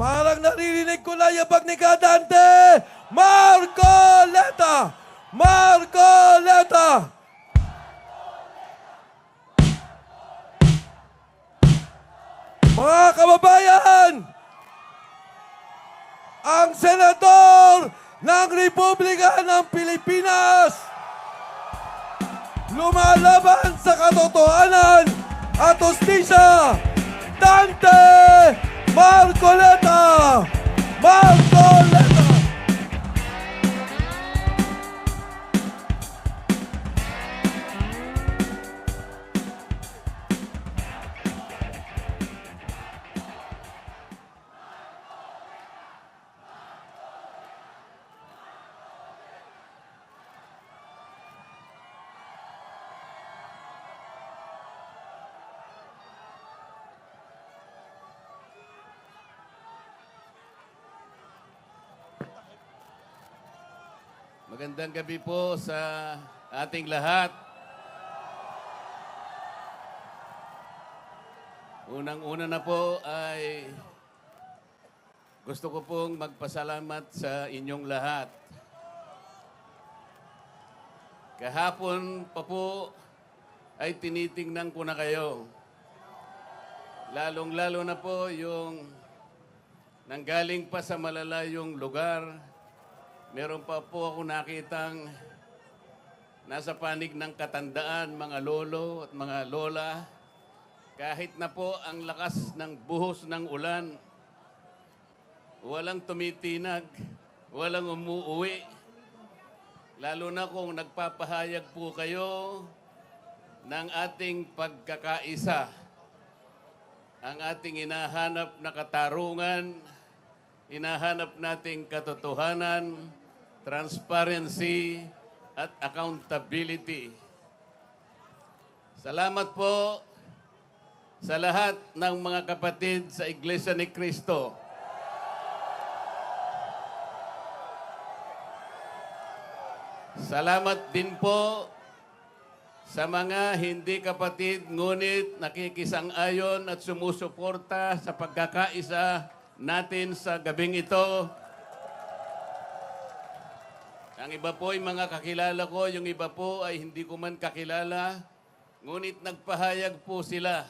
Parang naririnig ko na yabag ni Kadante! Marcoleta! Marcoleta! Mga kababayan! Ang senador ng Republika ng Pilipinas lumalaban sa katotohanan at hustisya, Dante Marcoleta! Marcoleta! Magandang gabi po sa ating lahat. Unang-una na po ay gusto ko pong magpasalamat sa inyong lahat. Kahapon pa po ay tinitingnan ko na kayo. Lalong-lalo na po yung nanggaling pa sa malalayong lugar. Meron pa po ako nakitang nasa panig ng katandaan, mga lolo at mga lola. Kahit na po ang lakas ng buhos ng ulan, walang tumitinag, walang umuuwi. Lalo na kung nagpapahayag po kayo ng ating pagkakaisa. Ang ating hinahanap na katarungan, hinahanap nating katotohanan, transparency, at accountability. Salamat po sa lahat ng mga kapatid sa Iglesia ni Cristo. Salamat din po sa mga hindi kapatid ngunit nakikisang-ayon at sumusuporta sa pagkakaisa natin sa gabing ito. Ang iba po ay mga kakilala ko, yung iba po ay hindi ko man kakilala, ngunit nagpahayag po sila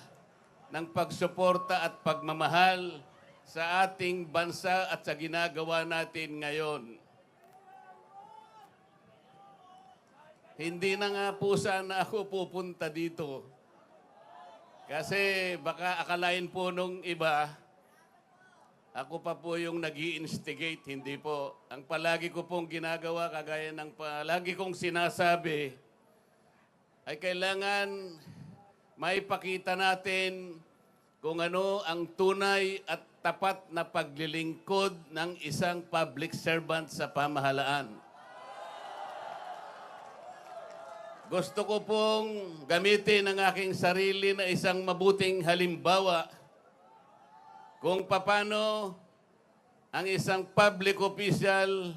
ng pagsuporta at pagmamahal sa ating bansa at sa ginagawa natin ngayon. Hindi na nga po sana ako pupunta dito. Kasi baka akalain po nung iba, ako pa po yung nag-i-instigate, hindi po. Ang palagi ko pong ginagawa, kagaya ng palagi kong sinasabi, ay kailangan maipakita natin kung ano ang tunay at tapat na paglilingkod ng isang public servant sa pamahalaan. Gusto ko pong gamitin ang aking sarili na isang mabuting halimbawa kung paano ang isang public official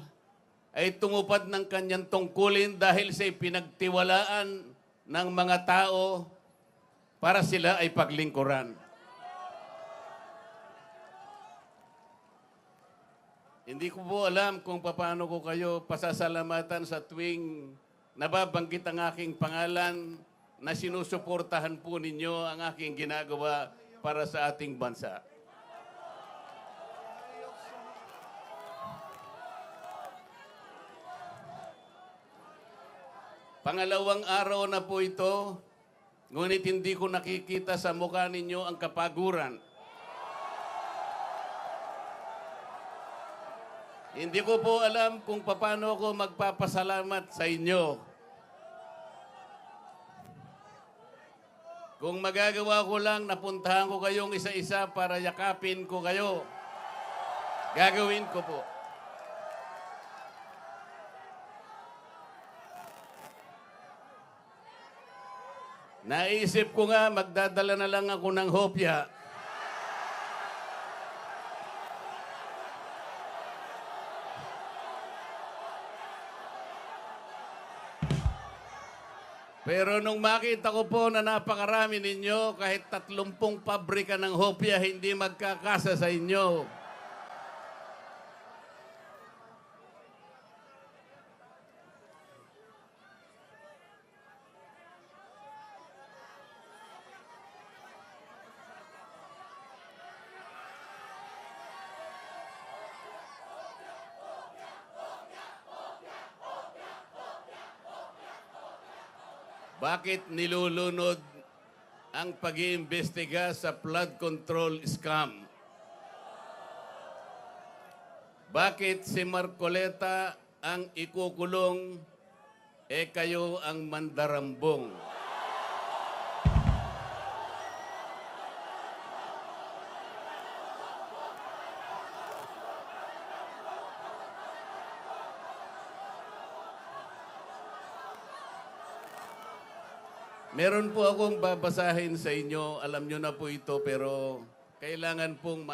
ay tumupad ng kanyang tungkulin dahil sa pinagtiwalaan ng mga tao para sila ay paglingkuran. Hindi ko po alam kung paano ko kayo pasasalamatan sa tuwing nababanggit ang aking pangalan na sinusuportahan po ninyo ang aking ginagawa para sa ating bansa. Pangalawang araw na po ito, ngunit hindi ko nakikita sa mukha ninyo ang kapaguran. Hindi ko po alam kung paano ako magpapasalamat sa inyo. Kung magagawa ko lang, napuntahan ko kayong isa-isa para yakapin ko kayo. Gagawin ko po. Naisip ko nga, magdadala na lang ako ng hopya. Pero nung makita ko po na napakarami ninyo, kahit 30 pabrika ng hopya, hindi magkakasa sa inyo. Bakit nilulunod ang pag-iimbestiga sa flood control scam? Bakit si Marcoleta ang ikukulong, kayo ang mandarambong? Meron po akong babasahin sa inyo. Alam nyo na po ito, pero kailangan pong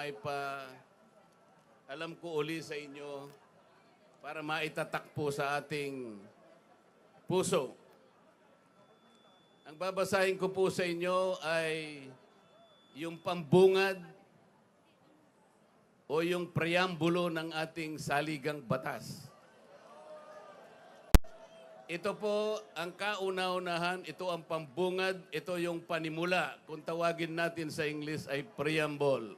alam ko uli sa inyo para maitatak po sa ating puso. Ang babasahin ko po sa inyo ay yung pambungad o yung preambulo ng ating saligang batas. Ito po ang kauna-unahan, ito ang pambungad, ito yung panimula. Kung tawagin natin sa English ay preamble.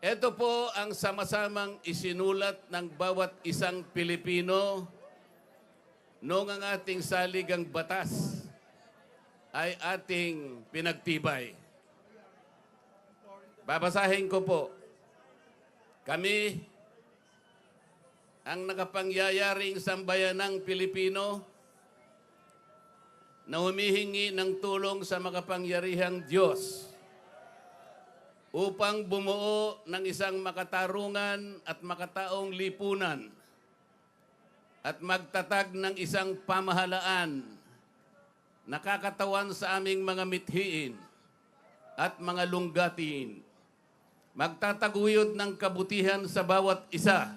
Ito po ang sama-samang isinulat ng bawat isang Pilipino noong ang ating saligang batas ay ating pinagtibay. Babasahin ko po. Kami, ang nakapangyayaring sambayanang Pilipino na humihingi ng tulong sa makapangyarihang Diyos upang bumuo ng isang makatarungan at makataong lipunan at magtatag ng isang pamahalaan nakakatawan sa aming mga mithiin at mga lunggatiin. Magtataguyod ng kabutihan sa bawat isa,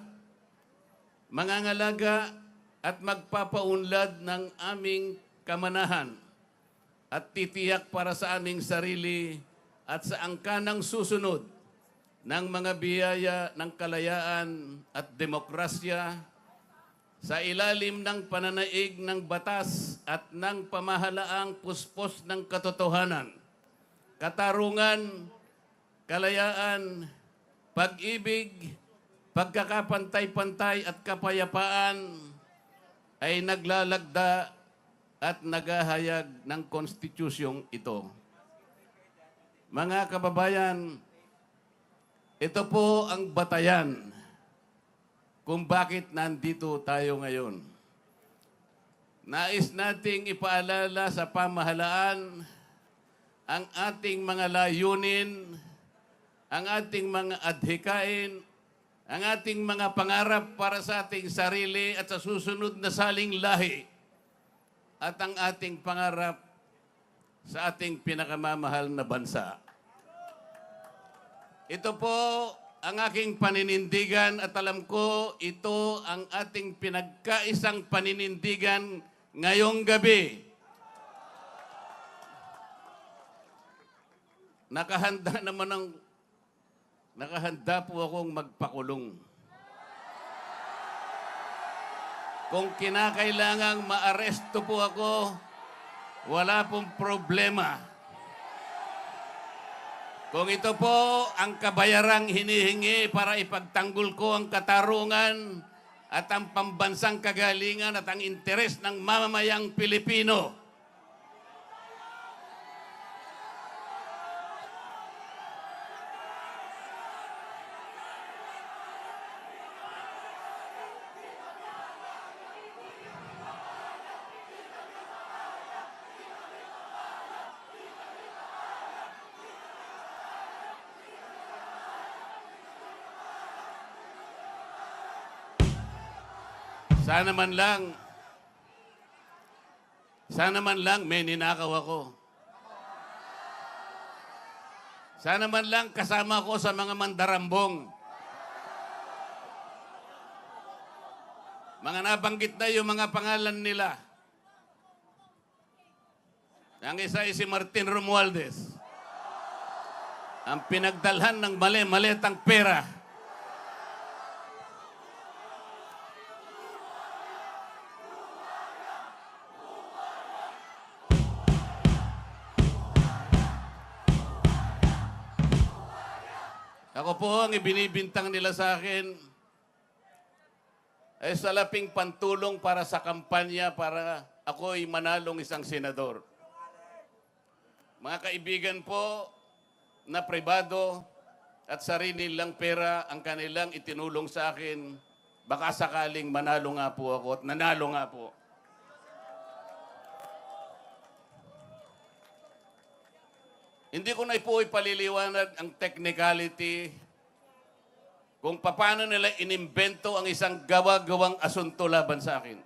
mangangalaga at magpapaunlad ng aming kamanahan at titiyak para sa aming sarili at sa angkanang susunod ng mga biyaya ng kalayaan at demokrasya sa ilalim ng pananaig ng batas at ng pamahalaang puspos ng katotohanan, katarungan, kalayaan, pag-ibig, pagkakapantay-pantay at kapayapaan ay naglalagda at naghahayag ng konstitusyong ito. Mga kababayan, ito po ang batayan kung bakit nandito tayo ngayon. Nais nating ipaalala sa pamahalaan ang ating mga layunin, ang ating mga adhikain, ang ating mga pangarap para sa ating sarili at sa susunod na saling lahi, at ang ating pangarap sa ating pinakamamahal na bansa. Ito po ang aking paninindigan at alam ko ito ang ating pinagkaisang paninindigan ngayong gabi. Nakahanda po akong magpakulong. Kung kinakailangang maaresto po ako, wala pong problema. Kung ito po ang kabayarang hinihingi para ipagtanggol ko ang katarungan at ang pambansang kagalingan at ang interes ng mamamayang Pilipino, sana man lang may ninakaw ako. Sana man lang kasama ko sa mga mandarambong. Mga nabanggit na yung mga pangalan nila. Ang isa ay si Martin Romualdez. Ang pinagdalhan ng mali-malitang pera. Ako po ang ibinibintang nila sa akin ay salaping pantulong para sa kampanya para ako'y manalong isang senador. Mga kaibigan po na pribado at sarili nilang pera ang kanilang itinulong sa akin, baka sakaling manalo nga po ako at nanalo nga po. Hindi ko na po ipaliliwanag ang technicality kung paano nila inimbento ang isang gawa-gawang asunto laban sa akin.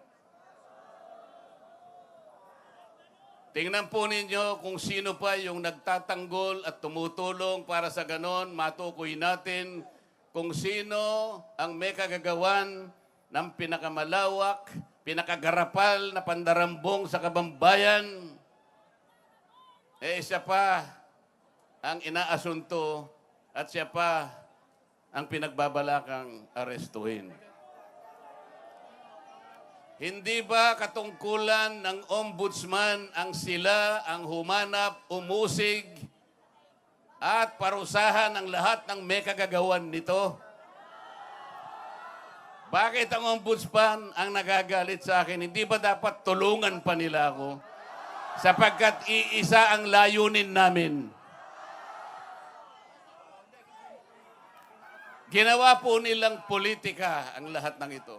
Tingnan po ninyo kung sino pa yung nagtatanggol at tumutulong para sa ganon, matukoy natin kung sino ang may kagagawan ng pinakamalawak, pinakagarapal na pandarambong sa kabambayan. Siya pa ang inaasunto at siya pa ang pinagbabalakang arestuhin. Hindi ba katungkulan ng ombudsman ang sila ang humanap, umusig at parusahan ang lahat ng may kagagawan nito? Bakit ang ombudsman ang nagagalit sa akin? Hindi ba dapat tulungan pa nila ako? Sapagkat iisa ang layunin namin. Ginawa po nilang politika ang lahat ng ito.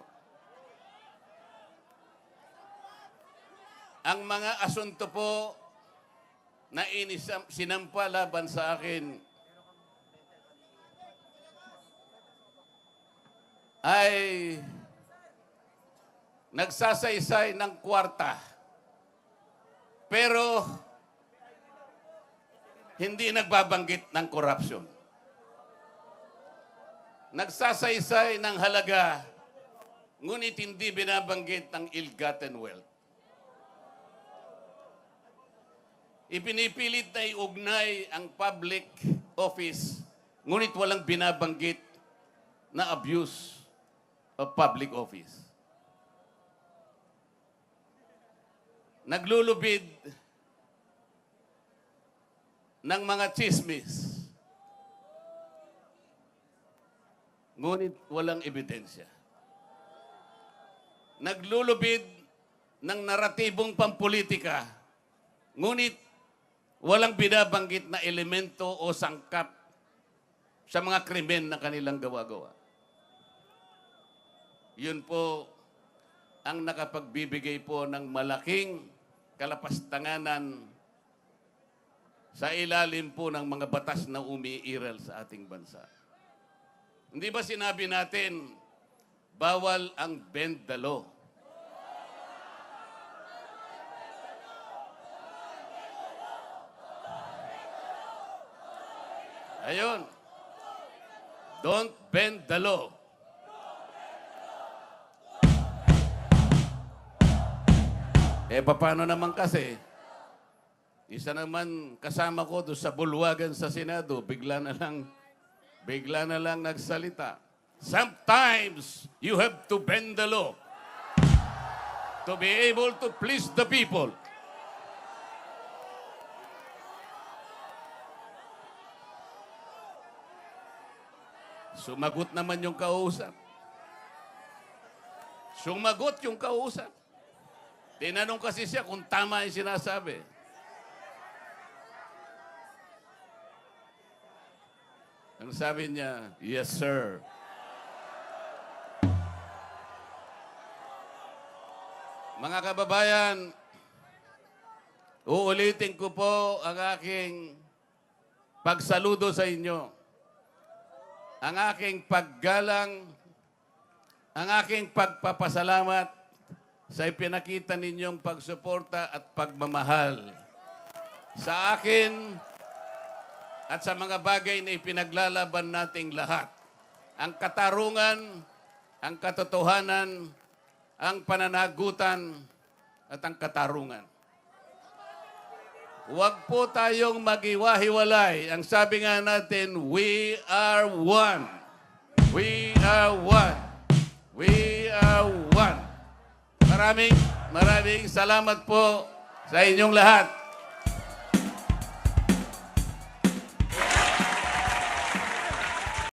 Ang mga asunto po na sinampa laban sa akin ay nagsasaysay ng kwarta. Pero hindi nagbabanggit ng korupsyon. Nagsasaysay ng halaga, ngunit hindi binabanggit ng ill-gotten wealth. Ipinipilit na iugnay ang public office, ngunit walang binabanggit na abuse of public office. Naglulubid ng mga chismis, ngunit walang ebidensya. Naglulubid ng naratibong pampolitika, ngunit walang binabanggit na elemento o sangkap sa mga krimen na kanilang gawa-gawa. Yun po ang nakapagbibigay po ng malaking kalapastanganan sa ilalim po ng mga batas na umiiral sa ating bansa. Hindi ba sinabi natin, bawal ang bend the law? Ayun. Don't bend the law. Paano naman kasi? Isa naman kasama ko doon sa bulwagan sa Senado, bigla na lang nagsalita. Sometimes you have to bend the law to be able to please the people. Sumagot naman yung kausap. Sumagot yung kausap. Tinanong kasi siya kung tama yung sinasabi. Ang sabi niya, yes, sir. Mga kababayan, uulitin ko po ang aking pagsaludo sa inyo. Ang aking paggalang, ang aking pagpapasalamat sa ipinakita ninyong pagsuporta at pagmamahal sa akin at sa mga bagay na ipinaglalaban nating lahat. Ang katarungan, ang katotohanan, ang pananagutan at ang katarungan. Huwag po tayong mag-iwahiwalay. Ang sabi nga natin, we are one. We are one. We are one. Maraming salamat po sa inyong lahat.